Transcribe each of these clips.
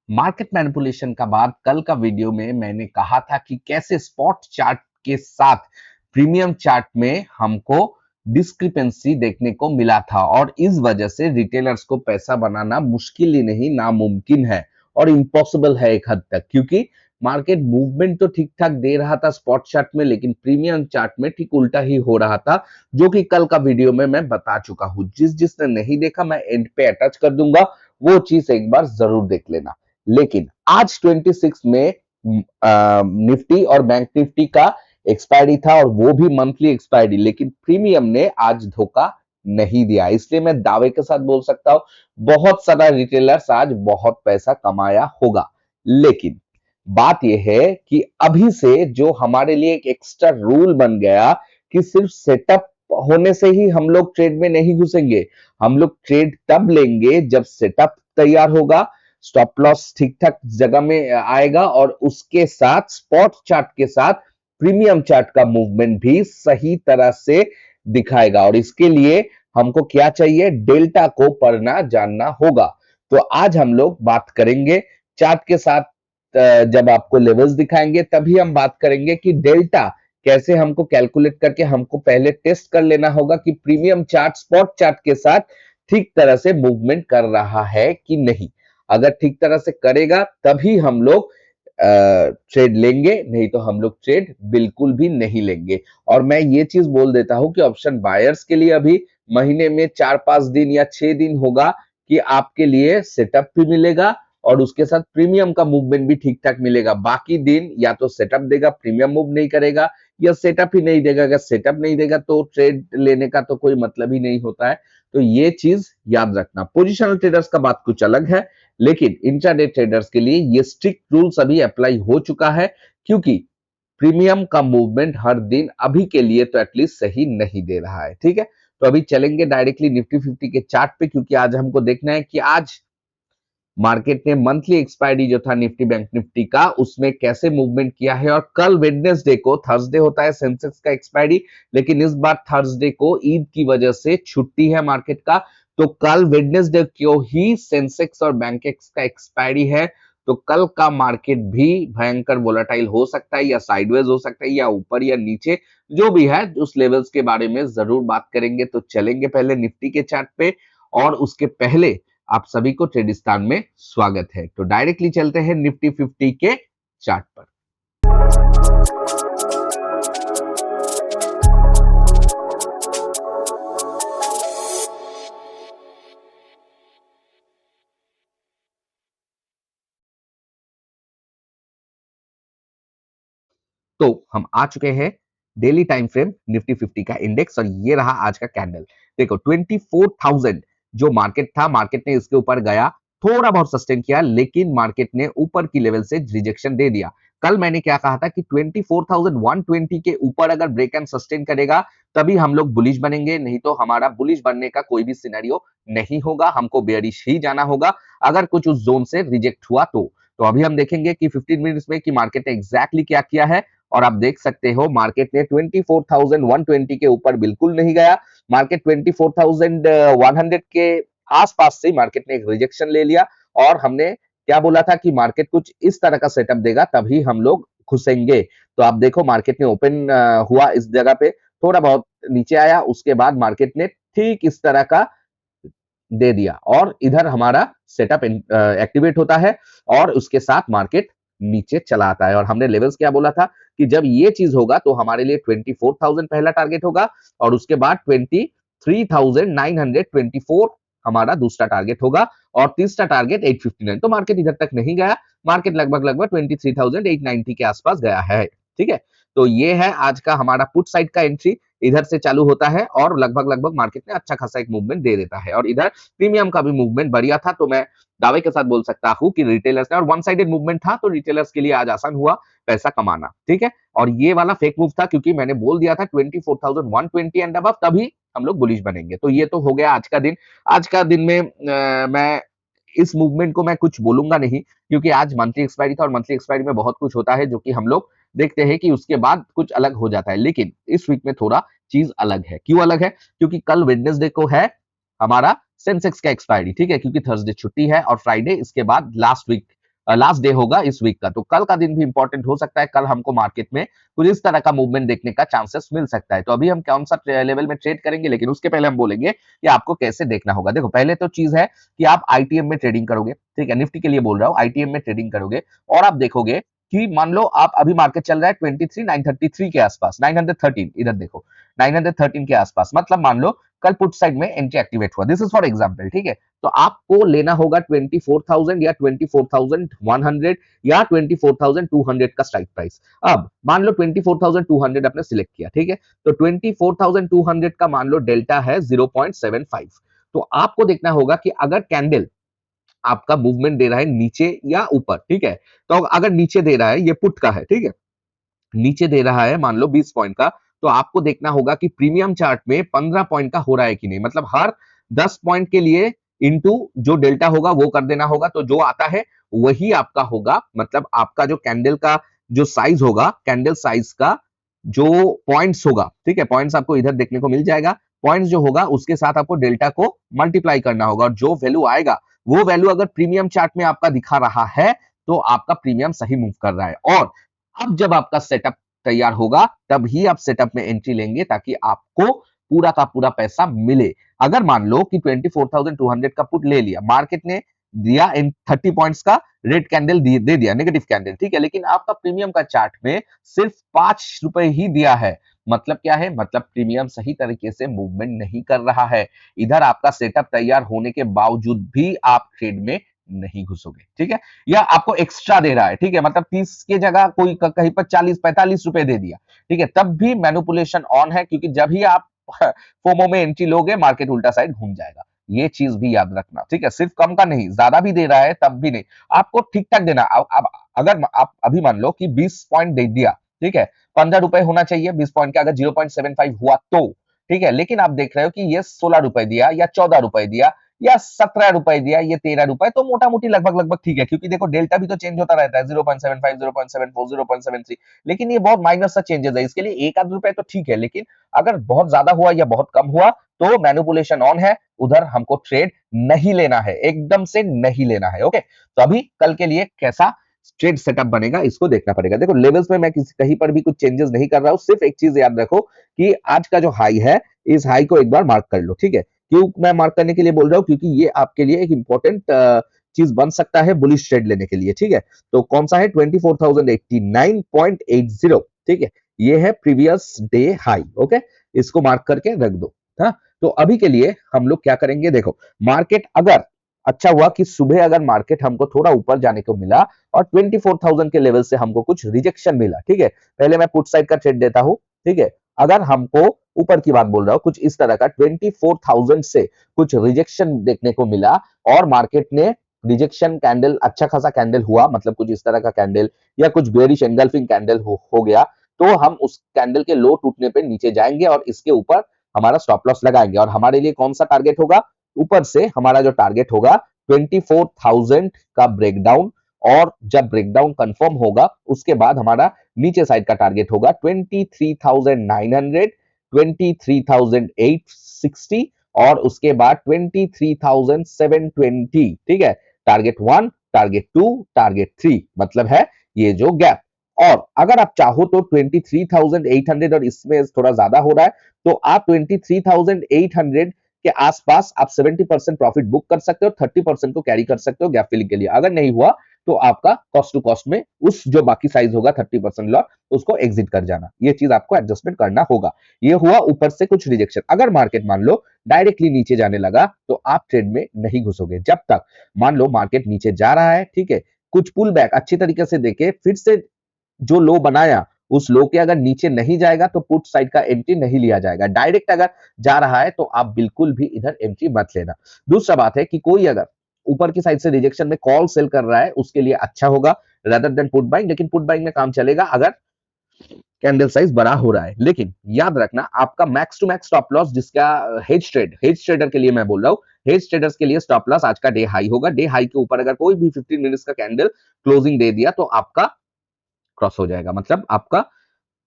Market manipulation का बाद कल का वीडियो में मैंने कहा था कि कैसे स्पॉट चार्ट के साथ प्रीमियम चार्ट में हमको डिस्क्रिपेंसी देखने को मिला था और इस वजह से रिटेलर्स को पैसा बनाना मुश्किल ही नहीं नामुमकिन है और इम्पॉसिबल है एक हद तक, क्योंकि मार्केट मूवमेंट तो ठीक ठाक दे रहा था स्पॉट चार्ट में, लेकिन प्रीमियम चार्ट में ठीक उल्टा ही हो रहा था, जो कि कल का वीडियो में मैं बता चुका हूं। जिसने नहीं देखा मैं एंड पे अटैच कर दूंगा, वो चीज एक बार जरूर देख लेना। लेकिन आज 26 में निफ्टी और बैंक निफ्टी का एक्सपायरी था और वो भी मंथली एक्सपायरी, लेकिन प्रीमियम ने आज धोखा नहीं दिया। इसलिए मैं दावे के साथ बोल सकता हूं बहुत सारा रिटेलर्स आज बहुत पैसा कमाया होगा। लेकिन बात यह है कि अभी से जो हमारे लिए एक एक्स्ट्रा रूल बन गया कि सिर्फ सेटअप होने से ही हम लोग ट्रेड में नहीं घुसेंगे। हम लोग ट्रेड तब लेंगे जब सेटअप तैयार होगा, स्टॉप लॉस ठीक ठाक जगह में आएगा और उसके साथ स्पॉट चार्ट के साथ प्रीमियम चार्ट का मूवमेंट भी सही तरह से दिखाएगा। और इसके लिए हमको क्या चाहिए? डेल्टा को पढ़ना जानना होगा। तो आज हम लोग बात करेंगे चार्ट के साथ, जब आपको लेवल्स दिखाएंगे तभी हम बात करेंगे कि डेल्टा कैसे हमको कैलकुलेट करके हमको पहले टेस्ट कर लेना होगा कि प्रीमियम चार्ट स्पॉट चार्ट के साथ ठीक तरह से मूवमेंट कर रहा है कि नहीं। अगर ठीक तरह से करेगा तभी हम लोग ट्रेड लेंगे, नहीं तो हम लोग ट्रेड बिल्कुल भी नहीं लेंगे। और मैं ये चीज बोल देता हूं कि ऑप्शन बायर्स के लिए अभी महीने में 4-5 दिन या 6 दिन होगा कि आपके लिए सेटअप भी मिलेगा और उसके साथ प्रीमियम का मूवमेंट भी ठीक ठाक मिलेगा। बाकी दिन या तो सेटअप देगा, प्रीमियम मूव नहीं करेगा, या सेटअप ही नहीं देगा। अगर सेटअप नहीं देगा तो ट्रेड लेने का तो कोई मतलब ही नहीं होता है। तो ये चीज याद रखना। पोजिशनल ट्रेडर्स का बात कुछ अलग है, लेकिन इंट्राडे ट्रेडर्स के लिए ये स्ट्रिक्ट रूल्स अभी अप्लाई हो चुका है, क्योंकि प्रीमियम का मूवमेंट हर दिन अभी के लिए तो एटलीस्ट सही नहीं दे रहा है। ठीक है, तो अभी चलेंगे डायरेक्टली निफ्टी 50 के चार्ट पे, क्योंकि आज हमको देखना है कि आज मार्केट ने मंथली एक्सपायरी जो था निफ्टी बैंक निफ्टी का, उसमें कैसे मूवमेंट किया है। और कल वेडनेसडे को, थर्सडे होता है सेंसेक्स का एक्सपायरी, लेकिन इस बार थर्सडे को ईद की वजह से छुट्टी है मार्केट का, तो कल वेडनेसडे को ही सेंसेक्स और बैंकेक्स का एक्सपायरी है। तो कल का मार्केट भी भयंकर वोलेटाइल हो सकता है, या साइडवेज हो सकता है, या ऊपर या नीचे, जो भी है उस लेवल्स के बारे में जरूर बात करेंगे। तो चलेंगे पहले निफ्टी के चार्ट पे, और उसके पहले आप सभी को ट्रेडिस्तान में स्वागत है। तो डायरेक्टली चलते हैं निफ्टी 50 के चार्ट पर। तो हम आ चुके हैं डेली टाइम फ्रेम निफ्टी 50 का इंडेक्स, और ये रहा आज का कैंडल। देखो 24,000 जो मार्केट था, मार्केट ने इसके ऊपर गया, थोड़ा बहुत सस्टेन किया, लेकिन मार्केट ने ऊपर की लेवल से रिजेक्शन दे दिया। कल मैंने क्या कहा था कि 24,120 के ऊपर अगर ब्रेक एंड सस्टेन करेगा तभी हम लोग बुलिश बनेंगे, नहीं तो हमारा बुलिश बनने का कोई भी सिनेरियो नहीं होगा, हमको बेयरिश ही जाना होगा अगर कुछ उस जोन से रिजेक्ट हुआ तो अभी हम देखेंगे कि 15 मिनट्स में कि मार्केट ने एग्जैक्टली क्या किया है। और आप देख सकते हो मार्केट ने 24,120 के ऊपर बिल्कुल नहीं गया, मार्केट 24,100 के आसपास से मार्केट ने एक रिजेक्शन ले लिया। और हमने क्या बोला था कि मार्केट कुछ इस तरह का सेटअप देगा तभी हम लोग घुसेंगे। तो आप देखो मार्केट ने ओपन हुआ इस जगह पे, थोड़ा बहुत नीचे आया, उसके बाद मार्केट ने ठीक इस तरह का दे दिया और इधर हमारा सेटअप एक्टिवेट होता है और उसके साथ मार्केट नीचे चला आता है। और हमने लेवल्स क्या बोला था कि जब ये चीज होगा तो हमारे लिए 24,000 पहला टारगेट होगा और उसके बाद 23,924 हमारा दूसरा टारगेट होगा और तीसरा टारगेट 859। तो मार्केट इधर तक नहीं गया, मार्केट लगभग लगभग 23,890 के आसपास गया है। ठीक है, तो ये है आज का हमारा पुट साइड का एंट्री, इधर से चालू होता है और लगभग लगभग मार्केट ने अच्छा खासा एक मूवमेंट दे देता है। और इधर प्रीमियम का भी मूवमेंट बढ़िया था, तो मैं दावे के साथ बोल सकता हूं कि रिटेलर्स ने, और वन साइडेड मूवमेंट था तो रिटेलर्स के लिए आज आसान हुआ पैसा कमाना। ठीक है, और ये वाला फेक मूव था क्योंकि मैंने बोल दिया था 24,120 एंड अबव तभी हम लोग बुलिश बनेंगे। तो ये तो हो गया आज का दिन। आज का दिन में मैं इस मूवमेंट को मैं कुछ बोलूंगा नहीं, क्योंकि आज मंथली एक्सपायरी था और मंथली एक्सपायरी में बहुत कुछ होता है जो कि हम लोग देखते हैं कि उसके बाद कुछ अलग हो जाता है। लेकिन इस वीक में थोड़ा चीज अलग है। क्यों अलग है? क्योंकि कल वेडनेसडे को है हमारा सेंसेक्स का एक्सपायरी। ठीक है, क्योंकि थर्सडे छुट्टी है और फ्राइडे इसके बाद लास्ट वीक लास्ट डे होगा इस वीक का, तो कल का दिन भी इंपॉर्टेंट हो सकता है। कल हमको मार्केट में कुछ इस तरह का मूवमेंट देखने का चांसेस मिल सकता है। तो अभी हम कौन सा लेवल में ट्रेड करेंगे, लेकिन उसके पहले हम बोलेंगे कि आपको कैसे देखना होगा। देखो, पहले तो चीज है कि आप आईटीएम में ट्रेडिंग करोगे, ठीक है, निफ्टी के लिए बोल रहा हूँ, आईटीएम में ट्रेडिंग करोगे और आप देखोगे कि मान लो आप अभी मार्केट चल रहा है 23,933 के आसपास, 913, इधर देखो 913 के आसपास, मतलब मान लो कल पुट साइड में एंट्री एक्टिवेट हुआ, दिस इज फॉर एग्जांपल, ठीक है। तो आपको लेना होगा 24,000 या 24,100 या 24,200 का स्ट्राइक प्राइस। अब मान लो 24,200 आपने सिलेक्ट किया, ठीक है, तो 24,200 का मान लो डेल्टा है 0.75। तो आपको देखना होगा कि अगर कैंडल आपका मूवमेंट दे रहा है नीचे या ऊपर, ठीक है, तो अगर नीचे दे रहा है, ये पुट का है, ठीक है, नीचे दे रहा है मान लो 20 पॉइंट का, तो आपको देखना होगा कि प्रीमियम चार्ट में 15 पॉइंट का हो रहा है कि नहीं, मतलब हर 10 पॉइंट के लिए इनटू जो डेल्टा होगा वो कर देना होगा, तो जो आता है वही आपका होगा, मतलब आपका जो कैंडल का जो साइज होगा, कैंडल साइज का जो पॉइंट्स होगा, ठीक है, पॉइंट्स आपको इधर देखने को मिल जाएगा, पॉइंट्स जो होगा उसके साथ आपको डेल्टा को मल्टीप्लाई करना होगा और जो वैल्यू आएगा वो वैल्यू अगर प्रीमियम चार्ट में आपका दिखा रहा है तो आपका प्रीमियम सही मूव कर रहा है। और अब जब आपका सेटअप तैयार होगा तब ही आप सेटअप में एंट्री लेंगे ताकि आपको पूरा का पूरा पैसा मिले। अगर मान लो कि 24,200 का पुट ले लिया, मार्केट ने दिया इन 30 पॉइंट्स का रेड कैंडल दे दिया, नेगेटिव कैंडल, ठीक है, लेकिन आपका प्रीमियम का चार्ट में सिर्फ 5 रुपए ही दिया है, मतलब क्या है, मतलब प्रीमियम सही तरीके से मूवमेंट नहीं कर रहा है। इधर आपका सेटअप तैयार होने के बावजूद भी आप ट्रेड में नहीं घुसोगे, ठीक है, या आपको एक्स्ट्रा दे रहा है, ठीक है, मतलब 30 की जगह कोई कहीं पर 40-45 रुपए दे दिया, ठीक है, तब भी मैनिपुलेशन ऑन है, क्योंकि जब ही आप फोमो में एंट्री लोगे मार्केट उल्टा साइड घूम जाएगा। ये चीज भी याद रखना, ठीक है, सिर्फ कम का नहीं, ज्यादा भी दे रहा है तब भी नहीं, आपको ठीक ठाक देना। अब अगर आप अभी मान लो कि 20 पॉइंट दे दिया, ठीक है, 15 रुपए होना चाहिए 20 पॉइंट का, अगर 0.75 हुआ तो, ठीक है, लेकिन आप देख रहे हो कि ये 16 रुपए दिया या 14 रुपए दिया या 17 रुपए दिया, ये 13 रुपए, तो मोटा मोटी लगभग लगभग ठीक है, क्योंकि देखो डेल्टा भी तो चेंज होता रहता है, 0.75, 0.74, 0.73, लेकिन ये बहुत माइनर सा चेंजेस है, इसके लिए एक आध रुपए तो ठीक है, लेकिन अगर बहुत ज्यादा हुआ या बहुत कम हुआ तो मैनिपुलेशन ऑन है, उधर हमको ट्रेड नहीं लेना है, एकदम से नहीं लेना है। ओके, तो अभी कल के लिए कैसा ट्रेड सेटअप बनेगा इसको देखना पड़ेगा। देखो, लेवल्स में मैं किसी कहीं पर भी कुछ चेंजेस नहीं कर रहा हूं, सिर्फ एक चीज याद रखो कि आज का जो हाई है, इस हाई को एक बार मार्क कर लो, ठीक है। क्यों मैं मार्क करने के लिए बोल रहा हूँ, क्योंकि ये आपके लिए एक इंपॉर्टेंट चीज बन सकता है बुलिश ट्रेड लेने के लिए, ठीक है। तो कौन सा है, 24,089.80, ठीक है, ये है प्रीवियस डे हाई। ओके, इसको मार्क करके रख दो। हाँ, तो अभी के लिए हम लोग क्या करेंगे, देखो, मार्केट अगर अच्छा हुआ कि सुबह अगर मार्केट हमको थोड़ा ऊपर जाने को मिला और 24,000 के लेवल से हमको कुछ रिजेक्शन मिला, ठीक है, पहले मैं पुट साइड का ट्रेड देता हूं, ठीक है, अगर हमको ऊपर की बात बोल रहा हूं, कुछ इस तरह का 24,000 से कुछ रिजेक्शन देखने को मिला और मार्केट ने रिजेक्शन कैंडल, अच्छा खासा कैंडल हुआ, मतलब कुछ इस तरह का कैंडल या कुछ बेरिश एंगल्फिंग कैंडल हो गया, तो हम उस कैंडल के लो टूटने पे नीचे जाएंगे और इसके ऊपर हमारा स्टॉप लॉस लगाएंगे। और हमारे लिए कौन सा टारगेट होगा, ऊपर से हमारा जो टारगेट होगा 24,000 का ब्रेकडाउन, और जब ब्रेकडाउन कंफर्म होगा उसके बाद हमारा नीचे साइड का टारगेट होगा 23,900, 23,860 और उसके बाद 23,720, ठीक है, टारगेट 1, टारगेट 2, टारगेट 3, मतलब है ये जो गैप। और अगर आप चाहो तो 23,800 और इसमें थोड़ा ज्यादा हो रहा है तो आप 23,800 के आसपास आप 70% प्रॉफिट बुक कर सकते हो, 30% को कैरी कर सकते हो गैप फिलिंग के लिए। अगर नहीं हुआ तो आपका कॉस्ट टू कॉस्ट में उस जो बाकी साइज होगा 30% लॉट, उसको एग्जिट कर जाना, ये चीज आपको एडजस्टमेंट करना होगा। ये हुआ ऊपर से कुछ रिजेक्शन। अगर मार्केट मान लो डायरेक्टली नीचे जाने लगा तो आप ट्रेड में नहीं घुसोगे, जब तक मान लो मार्केट नीचे जा रहा है, ठीक है, कुछ पुल बैक अच्छी तरीके से देखे, फिर से जो लो बनाया उस लो के अगर नीचे नहीं जाएगा तो पुट साइड का एंट्री नहीं लिया जाएगा। डायरेक्ट अगर जा रहा है तो आप बिल्कुल भी इधर एंट्री मत लेना। दूसरा बात है कि कोई अगर ऊपर की साइड से रिजेक्शन में कॉल सेल कर रहा है उसके लिए अच्छा होगा रेदर देन पुट बाइंग, लेकिन पुट बाइंग में काम चलेगा अगर कैंडल साइज बड़ा हो रहा है। लेकिन याद रखना आपका max to max stop loss, जिसका हेज ट्रेडर के लिए मैं बोल रहा हूँ, हेज ट्रेडर्स के लिए स्टॉप लॉस आज का डे हाई होगा। डे हाई के ऊपर अगर कोई भी 15 मिनट्स का कैंडल क्लोजिंग दे दिया तो आपका क्रॉस हो जाएगा, मतलब आपका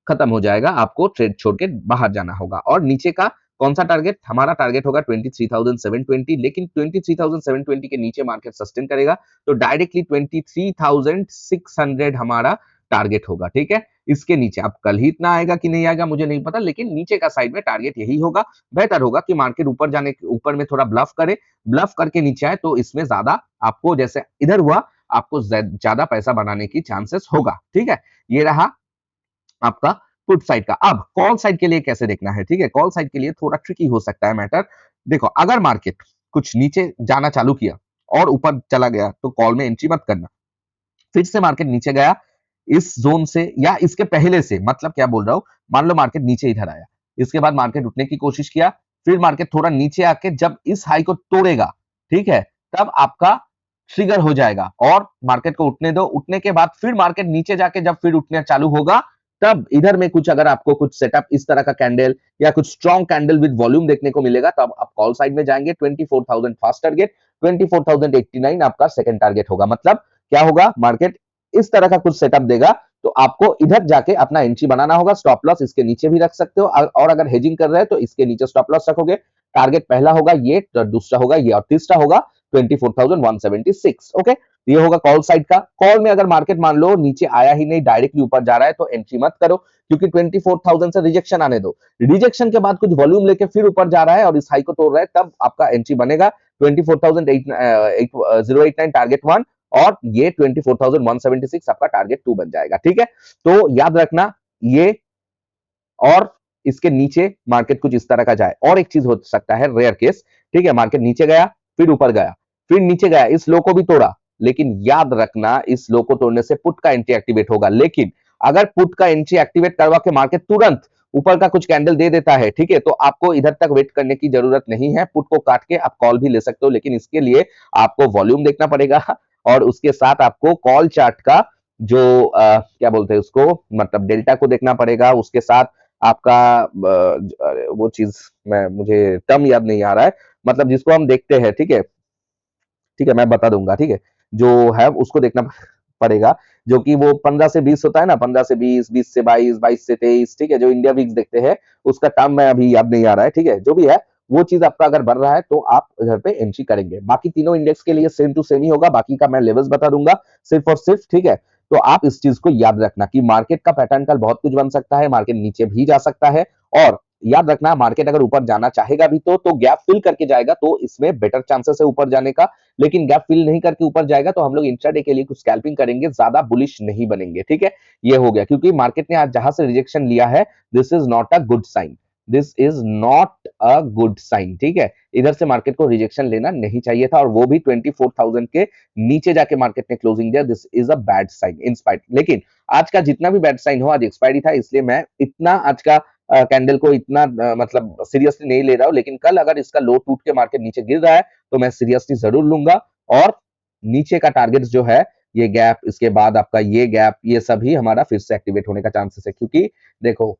खत्म हो जाएगा, आपको ट्रेड छोड़ के बाहर जाना होगा। और नीचे का कौन सा टारगेट? हमारा टारगेट होगा 23,720, लेकिन 23,720 के नीचे मार्केट सस्टेन करेगा तो डायरेक्टली 23,600 हमारा टारगेट होगा, ठीक है। इसके नीचे अब कल ही इतना आएगा कि नहीं आएगा मुझे नहीं पता, लेकिन नीचे का साइड में टारगेट यही होगा। बेहतर होगा कि मार्केट ऊपर में थोड़ा ब्लफ करे, ब्लफ करके नीचे आए तो इसमें ज्यादा आपको, जैसे इधर हुआ, आपको ज्यादा पैसा बनाने की चांसेस होगा, ठीक है। ये रहा आपका पुट साइड का। अब कॉल साइड के लिए कैसे देखना है, ठीक है। कॉल साइड के लिए थोड़ा ट्रिकी हो सकता है मैटर। देखो, अगर मार्केट कुछ नीचे जाना चालू किया और ऊपर चला गया तो कॉल में एंट्री मत करना। फिर से मार्केट नीचे गया इस जोन से या इसके पहले से, मतलब क्या बोल रहा हूं, मान लो मार्केट नीचे इधर आया, इसके बाद मार्केट उठने की कोशिश किया, फिर मार्केट थोड़ा नीचे आके जब इस हाई को तोड़ेगा, ठीक है, तब आपका ट्रिगर हो जाएगा और मार्केट को उठने दो। उठने के बाद फिर मार्केट नीचे जाके जब फिर उठना चालू होगा, तब इधर में कुछ, अगर आपको कुछ सेटअप इस तरह का कैंडल या कुछ स्ट्रॉन्ग कैंडल विद वॉल्यूम देखने को मिलेगा, तब आप कॉल साइड में जाएंगे। 24,000 फर्स्ट टारगेट, 24,089 आपका सेकंड टारगेट होगा। मतलब क्या होगा, मार्केट इस तरह का कुछ सेटअप देगा तो आपको इधर जाके अपना एंट्री बनाना होगा। स्टॉप लॉस इसके नीचे भी रख सकते हो, और अगर हेजिंग कर रहे हैं तो इसके नीचे स्टॉप लॉस रखोगे। टारगेट पहला होगा ये, दूसरा होगा ये, और तीसरा होगा 24,176। ओके, ये होगा कॉल साइड का। कॉल में अगर मार्केट मान लो नीचे आया ही नहीं, डायरेक्टली ऊपर जा रहा है, तो एंट्री मत करो, क्योंकि 24,000 से रिजेक्शन आने दो। रिजेक्शन के बाद कुछ वॉल्यूम लेके फिर ऊपर जा रहा है और इस हाई को तोड़ रहा है, तब आपका एंट्री बनेगा। 24,089 टारगेट 1 और ये 24,176 आपका टारगेट 2 बन जाएगा, ठीक है। तो याद रखना ये, और इसके नीचे मार्केट कुछ इस तरह का जाए। और एक चीज हो सकता है, रेयर केस, ठीक है, मार्केट नीचे गया, फिर ऊपर गया, फिर नीचे गया, इस लो को भी तोड़ा, लेकिन याद रखना इस लो को तोड़ने से पुट का एंट्री एक्टिवेट होगा। लेकिन अगर पुट का एंट्री एक्टिवेट करवा के मार्केट तुरंत ऊपर का कुछ कैंडल दे देता है, ठीक है, तो आपको इधर तक वेट करने की जरूरत नहीं है। पुट को काट के आप कॉल भी ले सकते हो, लेकिन इसके लिए आपको वॉल्यूम देखना पड़ेगा और उसके साथ आपको कॉल चार्ट का जो क्या बोलते हैं उसको, मतलब डेल्टा को देखना पड़ेगा। उसके साथ आपका वो चीज, मुझे टर्म याद नहीं आ रहा है, मतलब जिसको हम देखते हैं, ठीक है, ठीक है, मैं बता दूंगा, ठीक है, जो है उसको देखना पड़ेगा, जो कि वो 15 से 20 होता है ना, 15 से 20, 20 से 22, 22 से 23, ठीक है, जो इंडिया वीक्स देखते हैं, उसका टर्म मैं अभी याद नहीं आ रहा है, ठीक है। जो भी है वो चीज आपका अगर बढ़ रहा है तो आप इधर पे एंट्री करेंगे। बाकी तीनों इंडेक्स के लिए सेम टू सेम ही होगा, बाकी का मैं लेवल्स बता दूंगा सिर्फ और सिर्फ, ठीक है। तो आप इस चीज को याद रखना कि मार्केट का पैटर्न कल बहुत कुछ बन सकता है, मार्केट नीचे भी जा सकता है, और याद रखना मार्केट अगर ऊपर जाना चाहेगा भी तो गैप फिल करके जाएगा, तो इसमें बेटर चांसेस है ऊपर जाने का। लेकिन गैप फिल नहीं करके ऊपर जाएगा तो हम लोग इंट्राडे के लिए कुछ स्कैल्पिंग करेंगे, ज्यादा बुलिश नहीं बनेंगे, ठीक है। ये हो गया, क्योंकि मार्केट ने आज जहां से रिजेक्शन लिया है, this is not a good sign, this is not a good sign, ठीक है। इधर से मार्केट को रिजेक्शन लेना नहीं चाहिए था, और वो भी 24,000 के नीचे जाके मार्केट ने क्लोजिंग दिया। This is a bad sign in spite. लेकिन आज का जितना भी बैड साइन हो, आज एक्सपायरी था, इसलिए मैं इतना आज का कैंडल को इतना मतलब सीरियसली नहीं ले रहा हूं। लेकिन कल अगर इसका लो टूट के मार्केट नीचे गिर रहा है तो मैं सीरियसली जरूर लूंगा। और नीचे का टारगेट जो है, ये गैप, इसके बाद आपका ये गैप, ये सभी हमारा फिर से एक्टिवेट होने का चांसेस है, क्योंकि देखो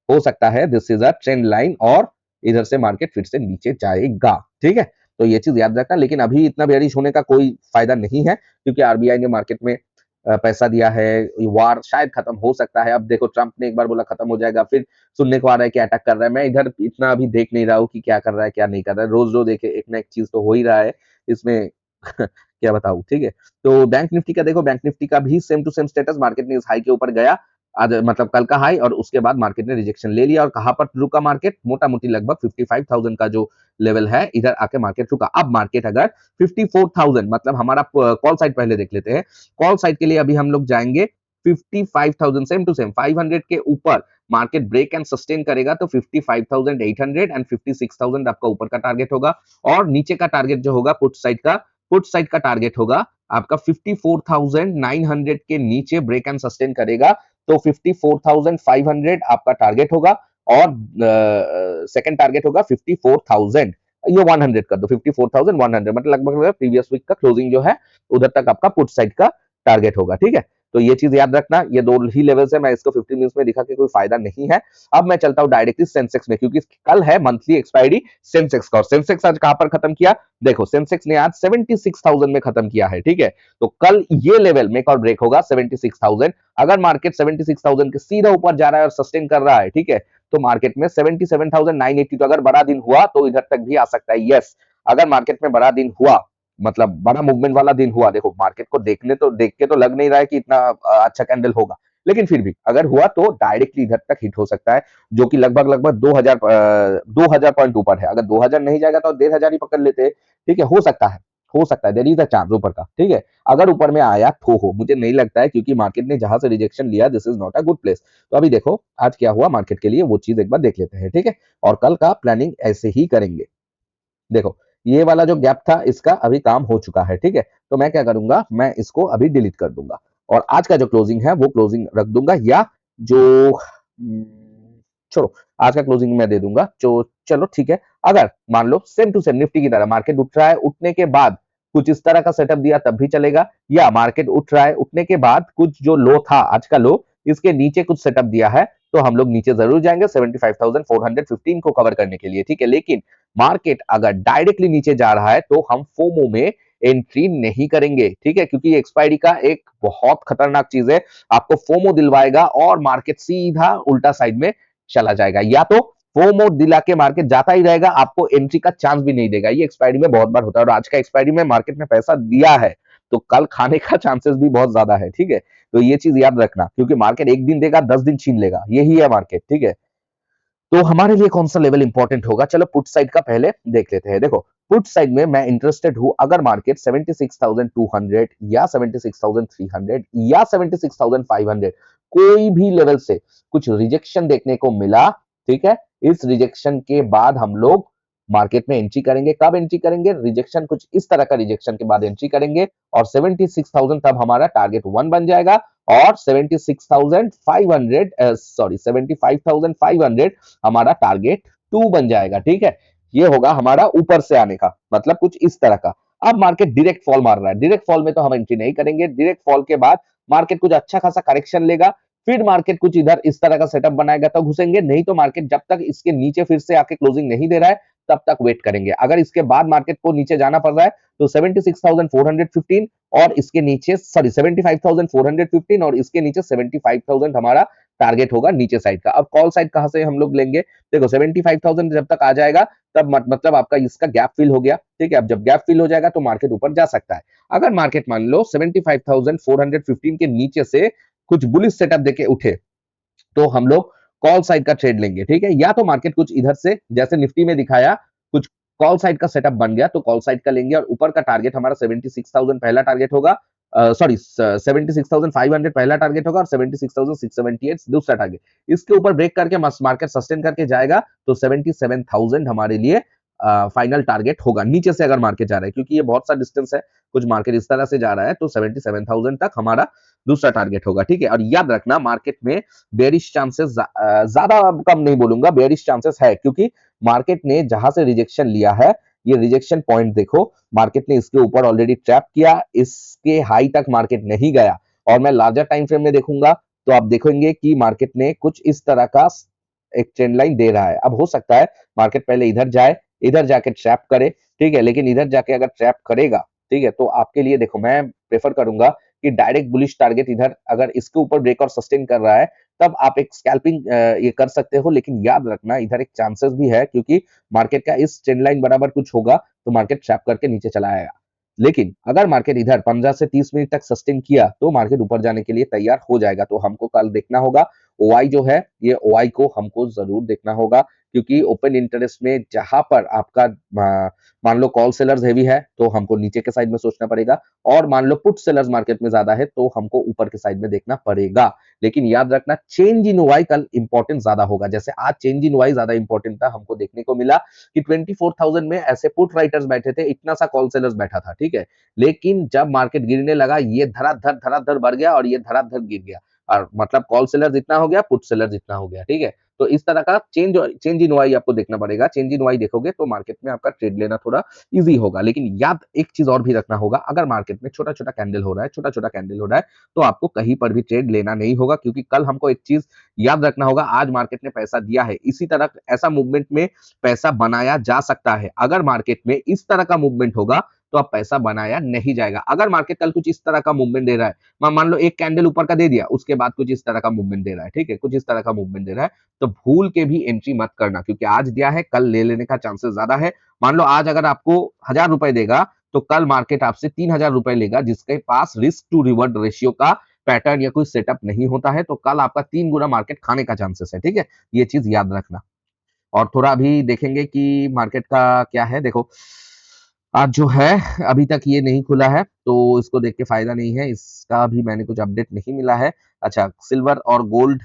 हो सकता है this is a trend line और इधर से मार्केट फिर से नीचे जाएगा, ठीक है। तो ये चीज याद रखना। लेकिन अभी इतना बेरिश होने का कोई फायदा नहीं है, क्योंकि आरबीआई ने मार्केट में पैसा दिया है, वार शायद खत्म हो सकता है। अब देखो, ट्रंप ने एक बार बोला खत्म हो जाएगा, फिर सुनने को आ रहा है कि अटैक कर रहा है। मैं इधर इतना अभी देख नहीं रहा हूँ कि क्या कर रहा है क्या नहीं कर रहा है, रोज रोज एक ना एक चीज तो हो ही रहा है इसमें। क्या बताऊं, ठीक है। तो बैंक निफ्टी का देखो, बैंक निफ्टी का भी same to same status, market ने इस हाई के ऊपर गया आज, मतलब कल का हाई, और उसके बाद मार्केट ने रिजेक्शन ले लिया। और कहां पर रुका मार्केट, मोटा मोटी लगभग 55,000 का जो लेवल है, इधर आके मार्केट रुका। अब मार्केट अगर 54,000, मतलब हमारा कॉल साइड पहले देख लेते हैं। कॉल साइड के लिए अभी हम लोग जाएंगे 55,000, सेम टू सेम 500 के ऊपर मार्केट ब्रेक एंड सस्टेन करेगा तो 55,800 एंड 56,000 आपका ऊपर का टारगेट होगा। और नीचे का टारगेट जो होगा पुट साइड का टारगेट होगा आपका 54,900 के नीचे ब्रेक एंड सस्टेन करेगा तो 54,500 आपका टारगेट होगा। और सेकंड टारगेट होगा 54,000, ये 100 कर दो, 54,100, मतलब लगभग प्रीवियस वीक का क्लोजिंग जो है उधर तक आपका पुट साइड का टारगेट होगा, ठीक है। तो ये चीज याद रखना, ये दो ही लेवल्स है, मैं इसको 15 मिनट्स में दिखा के कोई फायदा नहीं है। अब मैं चलता हूं डायरेक्टली सेंसेक्स में, क्योंकि कल है मंथली एक्सपायरी सेंसेक्स का, और सेंसेक्स आज कहां पर खत्म किया, देखो सेंसेक्स ने आज 76,000 में खत्म किया है, ठीक है। तो कल ये लेवल मेक और ब्रेक होगा 76,000। अगर मार्केट 76,000 के सीधा ऊपर जा रहा है और सस्टेन कर रहा है, ठीक है, तो मार्केट में 77,980, तो अगर बड़ा दिन हुआ तो इधर तक भी आ सकता है। यस, अगर मार्केट में बड़ा दिन हुआ, मतलब बड़ा मूवमेंट वाला दिन हुआ, देखो मार्केट को देख के तो लग नहीं रहा है कि इतना अच्छा कैंडल होगा, लेकिन फिर भी अगर हुआ तो डायरेक्टली इधर तक हिट हो सकता है, जो कि लगभग लगभग 2000 पॉइंट ऊपर है। अगर 2000 नहीं जाएगा तो 1500 ही पकड़ लेते हैं, ठीक है, हो सकता है, देयर इज अ चांस ऊपर का, ठीक है। अगर ऊपर में आया तो हो, मुझे नहीं लगता है, क्योंकि मार्केट ने जहां से रिजेक्शन लिया, this is not a good place. तो अभी देखो आज क्या हुआ मार्केट के लिए, वो चीज एक बार देख लेते हैं, ठीक है, और कल का प्लानिंग ऐसे ही करेंगे। देखो ये वाला जो गैप था, इसका अभी काम हो चुका है, ठीक है। तो मैं क्या करूंगा, मैं इसको अभी डिलीट कर दूंगा, और आज का जो क्लोजिंग है वो क्लोजिंग रख दूंगा, या जो छोड़ो, आज का क्लोजिंग मैं दे दूंगा। जो चलो ठीक है, अगर मान लो सेम टू सेम निफ्टी की तरह मार्केट उठ रहा है, उठने के बाद कुछ इस तरह का सेटअप दिया तब भी चलेगा, या मार्केट उठ रहा है, उठने के बाद कुछ जो लो था आज का लो, इसके नीचे कुछ सेटअप दिया है, तो हम लोग नीचे जरूर जाएंगे 75,415 को कवर करने के लिए, ठीक है। लेकिन मार्केट अगर डायरेक्टली नीचे जा रहा है तो हम फोमो में एंट्री नहीं करेंगे, ठीक है, क्योंकि एक्सपायरी का एक बहुत खतरनाक चीज है, आपको फोमो दिलवाएगा और मार्केट सीधा उल्टा साइड में चला जाएगा, या तो फोमो दिला के मार्केट जाता ही रहेगा, आपको एंट्री का चांस भी नहीं देगा। ये एक्सपायरी में बहुत बार होता है, और आज का एक्सपायरी में मार्केट ने पैसा दिया है, तो कल खाने का चांसेस भी बहुत ज्यादा है, ठीक है। तो ये चीज याद रखना, क्योंकि मार्केट एक दिन देगा 10 दिन छीन लेगा, यही है मार्केट, ठीक है। तो हमारे लिए कौन सा लेवल इंपॉर्टेंट होगा, चलो पुट साइड का पहले देख लेते हैं। देखो पुट साइड में मैं इंटरेस्टेड हूं, अगर मार्केट 76,200 या 76,300 या 76,500 कोई भी लेवल से कुछ रिजेक्शन देखने को मिला, ठीक है, इस रिजेक्शन के बाद हम लोग मार्केट में एंट्री करेंगे। कब एंट्री करेंगे, रिजेक्शन कुछ इस तरह का रिजेक्शन के बाद एंट्री करेंगे, और 76,000 तब हमारा टारगेट 1 बन जाएगा, और 76,500 सॉरी 75,500 हमारा टारगेट 2 बन जाएगा, ठीक है। ये होगा हमारा ऊपर से आने का मतलब कुछ इस तरह का। अब मार्केट डायरेक्ट फॉल मार रहा है, डायरेक्ट फॉल में तो हम एंट्री नहीं करेंगे, डायरेक्ट फॉल के बाद मार्केट कुछ अच्छा खासा करेक्शन लेगा, फिर मार्केट कुछ इधर इस तरह का सेटअप बनाएगा तो घुसेंगे, नहीं तो मार्केट जब तक इसके नीचे फिर से आके क्लोजिंग नहीं दे रहा है तब तक वेट करेंगे। अगर इसके बाद मार्केट को नीचे जाना पड़ रहा है तो 76,415 और इसके नीचे सॉरी 75,415 और इसके नीचे 75,000 हमारा टारगेट होगा नीचे साइड का। अब कॉल साइड कहां से हम लोग लेंगे, देखो 75,000 जब तक आ जाएगा तब मतलब आपका इसका गैप फिल हो गया, ठीक है। अब जब गैप फिल हो जाएगा तो मार्केट ऊपर जा सकता है। अगर मार्केट मान लो 75,415 के नीचे से कुछ बुलिश सेटअप देके उठे तो हम लोग कॉल साइड का ट्रेड लेंगे, ठीक है। या तो मार्केट कुछ इधर से जैसे निफ्टी में दिखाया कुछ कॉल साइड का सेटअप बन गया तो कॉल साइड का लेंगे, और ऊपर का टारगेट हमारा 76,000 पहला टारगेट होगा, सॉरी 76,500 पहला टारगेट होगा और 76,678 दूसरा टारगेट। इसके ऊपर ब्रेक करके मार्केट सस्टेन करके जाएगा तो 77,000 हमारे लिए फाइनल टारगेट होगा नीचे से अगर मार्केट जा रहा है, क्योंकि ये बहुत सा डिस्टेंस है, कुछ मार्केट इस तरह से जा रहा है तो 77,000 तक हमारा दूसरा टारगेट होगा, ठीक है। और याद रखना मार्केट में बेरिश चांसेस ज्यादा कम नहीं बोलूंगा, बेरिश चांसेस है, क्योंकि मार्केट ने जहां से रिजेक्शन लिया है, ये रिजेक्शन पॉइंट देखो, मार्केट ने इसके ऊपर ऑलरेडी ट्रैप किया, इसके हाई तक मार्केट नहीं गया, और मैं लार्जर टाइम फ्रेम में देखूंगा तो आप देखेंगे कि मार्केट ने कुछ इस तरह का एक ट्रेंड लाइन दे रहा है। अब हो सकता है मार्केट पहले इधर जाए, इधर जाके ट्रैप करे, ठीक है, लेकिन इधर जाके अगर ट्रैप करेगा, ठीक है, तो आपके लिए देखो मैं प्रेफर करूंगा कि डायरेक्ट बुलिश टारगेट इधर अगर इसके ऊपर ब्रेक और सस्टेन कर रहा है तब आप एक स्कैल्पिंग ये कर सकते हो, लेकिन याद रखना इधर एक चांसेस भी है, क्योंकि मार्केट का इस ट्रेंड लाइन बराबर कुछ होगा तो मार्केट ट्रैप करके नीचे चला आएगा। लेकिन अगर मार्केट इधर 15 से 30 मिनट तक सस्टेन किया तो मार्केट ऊपर जाने के लिए तैयार हो जाएगा। तो हमको कल देखना होगा ओआई जो है, ये ओआई को हमको जरूर देखना होगा, क्योंकि ओपन इंटरेस्ट में जहां पर आपका मान लो कॉल सेलर्स हेवी है तो हमको नीचे के साइड में सोचना पड़ेगा, और मान लो पुट सेलर्स मार्केट में ज्यादा है तो हमको ऊपर के साइड में देखना पड़ेगा। लेकिन याद रखना चेंज इन ओआई कल इंपॉर्टेंट ज्यादा होगा, जैसे आज चेंज इन ओआई ज्यादा इंपॉर्टेंट था, हमको देखने को मिला कि 24,000 में ऐसे पुट राइटर्स बैठे थे, इतना सा कॉल सेलर्स बैठा था, ठीक है। लेकिन जब मार्केट गिरने लगा ये धड़ाधड़ बढ़ गया और ये धड़ाधड़ गिर गया, और मतलब कॉल सेलर जितना हो गया पुट सेलर जितना हो गया, ठीक है। तो इस तरह का चेंज इन वाई आपको देखना पड़ेगा, चेंज इन वाई देखोगे तो मार्केट में आपका ट्रेड लेना थोड़ा इजी होगा। लेकिन याद एक चीज और भी रखना होगा, अगर मार्केट में छोटा छोटा कैंडल हो रहा है, छोटा छोटा कैंडल हो रहा है तो आपको कहीं पर भी ट्रेड लेना नहीं होगा, क्योंकि कल हमको एक चीज याद रखना होगा, आज मार्केट ने पैसा दिया है, इसी तरह ऐसा मूवमेंट में पैसा बनाया जा सकता है। अगर मार्केट में इस तरह का मूवमेंट होगा तो अब पैसा बनाया नहीं जाएगा। अगर मार्केट कल कुछ इस तरह का मूवमेंट दे रहा है, मान लो एक कैंडल ऊपर का दे दिया, उसके बाद कुछ इस तरह का मूवमेंट दे रहा है, ठीक है, कुछ इस तरह का मूवमेंट दे रहा है, तो भूल के भी एंट्री मत करना, क्योंकि आज दिया है कल ले लेने का चांसेस ज्यादा है। मान लो आज अगर आपको 1000 रुपए देगा, तो कल मार्केट आपसे 3000 रुपए लेगा, जिसके पास रिस्क टू रिवर्ट रेशियो का पैटर्न या कोई सेटअप नहीं होता है, तो कल आपका 3 गुना मार्केट खाने का चांसेस है, ठीक है, ये चीज याद रखना। और थोड़ा अभी देखेंगे कि मार्केट का क्या है। देखो आज जो है अभी तक ये नहीं खुला है, तो इसको देख के फायदा नहीं है, इसका भी मैंने कुछ अपडेट नहीं मिला है। अच्छा, सिल्वर और गोल्ड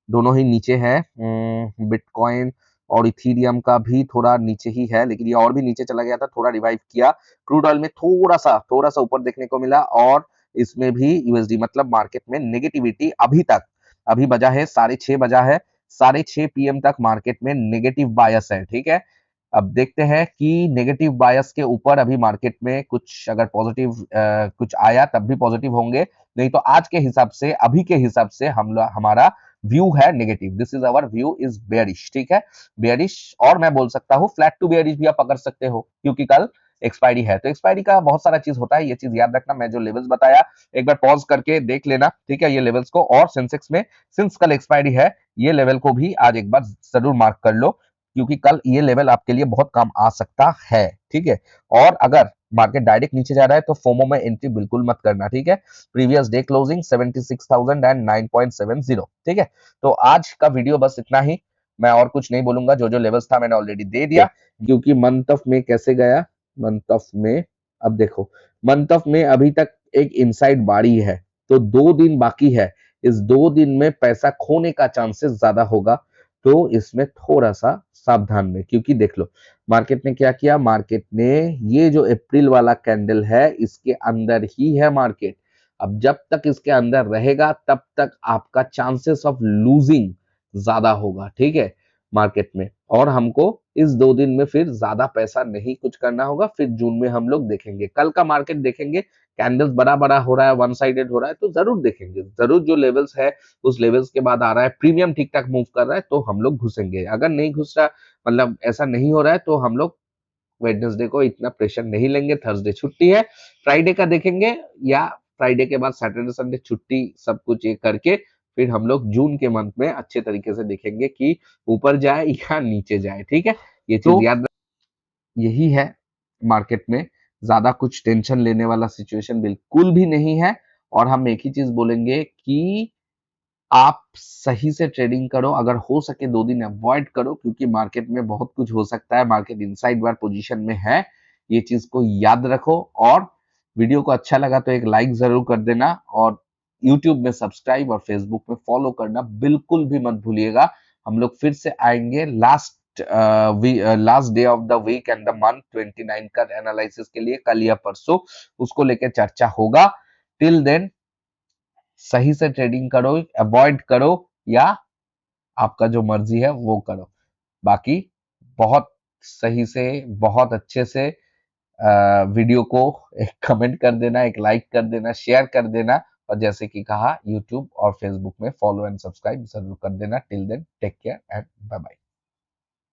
दोनों ही नीचे है, बिटकॉइन और इथीरियम का भी थोड़ा नीचे ही है, लेकिन ये और भी नीचे चला गया था, थोड़ा रिवाइव किया। क्रूड ऑयल में थोड़ा सा ऊपर देखने को मिला, और इसमें भी यूएसडी मतलब मार्केट में नेगेटिविटी अभी बजा है 6:30 बजा है, 6:30 पीएम तक मार्केट में नेगेटिव बायस है, ठीक है। अब देखते हैं कि नेगेटिव बायस के ऊपर अभी मार्केट में कुछ अगर पॉजिटिव कुछ आया तब भी पॉजिटिव होंगे, नहीं तो आज के हिसाब से, अभी के हिसाब से हमारा व्यू है negative. This is our view is bearish, ठीक है, बेयरिश। और मैं बोल सकता हूँ फ्लैट टू बेयरिश भी आप पकड़ सकते हो, क्योंकि कल एक्सपायरी है, तो एक्सपायरी का बहुत सारा चीज होता है, ये चीज याद रखना। मैं जो लेवल्स बताया एक बार पॉज करके देख लेना, ठीक है, ये लेवल्स को। और सेंसेक्स में सिंस कल एक्सपायरी है, ये लेवल को भी आज एक बार जरूर मार्क कर लो, क्योंकि कल ये लेवल आपके लिए बहुत काम आ सकता है, ठीक है। और अगर मार्केट डायरेक्ट नीचे जा रहा है तो फोमो में एंट्री बिल्कुल मत करना, ठीक है। प्रीवियस डे क्लोजिंग 76,009.70, ठीक है। तो आज का वीडियो बस इतना ही, मैं और कुछ नहीं बोलूंगा, जो जो लेवल्स था मैंने ऑलरेडी दे दिया। क्योंकि मंथ ऑफ में कैसे गया, मंथ ऑफ में, अब देखो मंथ ऑफ में अभी तक एक इनसाइड बाड़ी है, तो 2 दिन बाकी है, इस 2 दिन में पैसा खोने का चांसेस ज्यादा होगा, तो इसमें थोड़ा सा सावधान में। क्योंकि देख लो मार्केट ने क्या किया, मार्केट ने ये जो अप्रैल वाला कैंडल है इसके अंदर ही है मार्केट, अब जब तक इसके अंदर रहेगा तब तक आपका चांसेस ऑफ लूजिंग ज्यादा होगा, ठीक है, मार्केट में। और हमको इस 2 दिन में फिर ज्यादा पैसा नहीं कुछ करना होगा, फिर जून में हम लोग देखेंगे, कल का मार्केट देखेंगे, कैंडल्स बड़ा बड़ा हो रहा है, वन साइडेड हो रहा है, तो जरूर देखेंगे, जरूर जो लेवल्स है उस लेवल्स के बाद आ रहा है, प्रीमियम ठीक ठाक मूव कर रहा है, तो हम लोग घुसेंगे। अगर नहीं घुस रहा, मतलब ऐसा नहीं हो रहा है, तो हम लोग वेडनेसडे को इतना प्रेशर नहीं लेंगे, थर्सडे छुट्टी है, फ्राइडे का देखेंगे, या फ्राइडे के बाद सैटरडे संडे छुट्टी, सब कुछ ये करके फिर हम लोग जून के मंथ में अच्छे तरीके से देखेंगे कि ऊपर जाए या नीचे जाए, ठीक है, ये चीज याद। यही है मार्केट में, ज्यादा कुछ टेंशन लेने वाला सिचुएशन बिल्कुल भी नहीं है। और हम एक ही चीज बोलेंगे कि आप सही से ट्रेडिंग करो, अगर हो सके 2 दिन अवॉइड करो, क्योंकि मार्केट में बहुत कुछ हो सकता है, मार्केट इनसाइड वार पोजीशन में है, ये चीज को याद रखो। और वीडियो को अच्छा लगा तो एक लाइक जरूर कर देना, और यूट्यूब में सब्सक्राइब और फेसबुक में फॉलो करना बिल्कुल भी मत भूलिएगा। हम लोग फिर से आएंगे last day of the week and the month 29 का एनालिसिस के लिए, कल या परसों उसको लेकर चर्चा होगा। टिल देन सही से ट्रेडिंग करो, अवॉइड करो, या आपका जो मर्जी है वो करो। बाकी बहुत सही से, बहुत अच्छे से वीडियो को एक कमेंट कर देना, एक लाइक कर देना, शेयर कर देना, और जैसे कि कहा यूट्यूब और फेसबुक में फॉलो एंड सब्सक्राइब जरूर कर देना। Till then take care and bye bye.